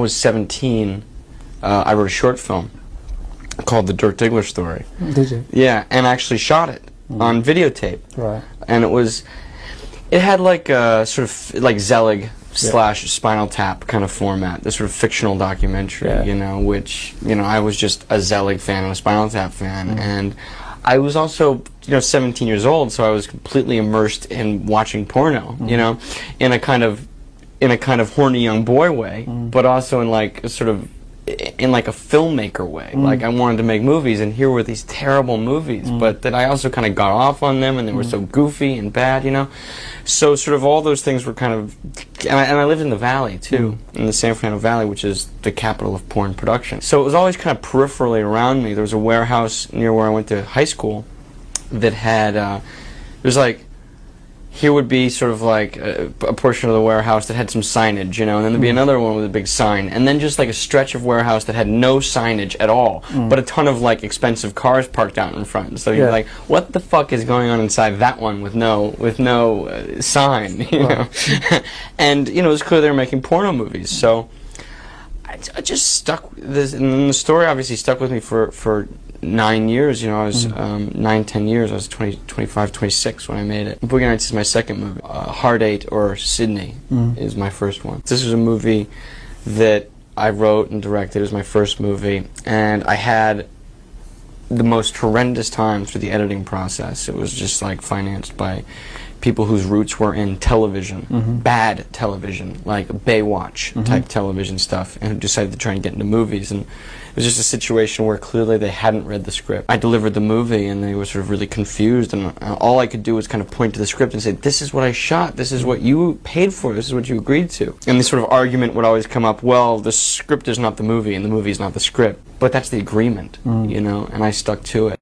was 17, I wrote a short film called The Dirk Diggler Story. Did you? Yeah, and actually shot it on videotape. Right. And it had like a sort of like Zelig slash Spinal Tap kind of format, this sort of fictional documentary, you know, which, you know, I was just a Zelig fan and a Spinal Tap fan, and I was also, you know, 17 years old, so I was completely immersed in watching porno, you know, in a kind of horny young boy way, but also in like a sort of in like a filmmaker way. Like I wanted to make movies, and here were these terrible movies, but that I also kind of got off on them, and they were so goofy and bad, you know. So sort of all those things were kind of, and I lived in the Valley too, in the San Fernando Valley, which is the capital of porn production. So it was always kind of peripherally around me. There was a warehouse near where I went to high school that had, there was like, here would be sort of like a portion of the warehouse that had some signage, you know, and then there'd be another one with a big sign, and then just like a stretch of warehouse that had no signage at all, but a ton of like expensive cars parked out in front. So you're like, what the fuck is going on inside that one with no sign, you know? And you know, it was clear they were making porno movies, so I just stuck this, and the story obviously stuck with me for 9 years, you know. I was 9-10 years. I was 20, 25, 26 when I made it. Boogie Nights is my second movie. Hard Eight, or Sydney, is my first one. This was a movie that I wrote and directed. It was my first movie, and I had the most horrendous time through the editing process. It was just like financed by people whose roots were in television, bad television, like Baywatch type television stuff, and who decided to try and get into movies. And it was just a situation where clearly they hadn't read the script. I delivered the movie, and they were sort of really confused, and all I could do was kind of point to the script and say, this is what I shot, this is what you paid for, this is what you agreed to. And this sort of argument would always come up, well, the script is not the movie, and the movie is not the script. But that's the agreement, you know, and I stuck to it.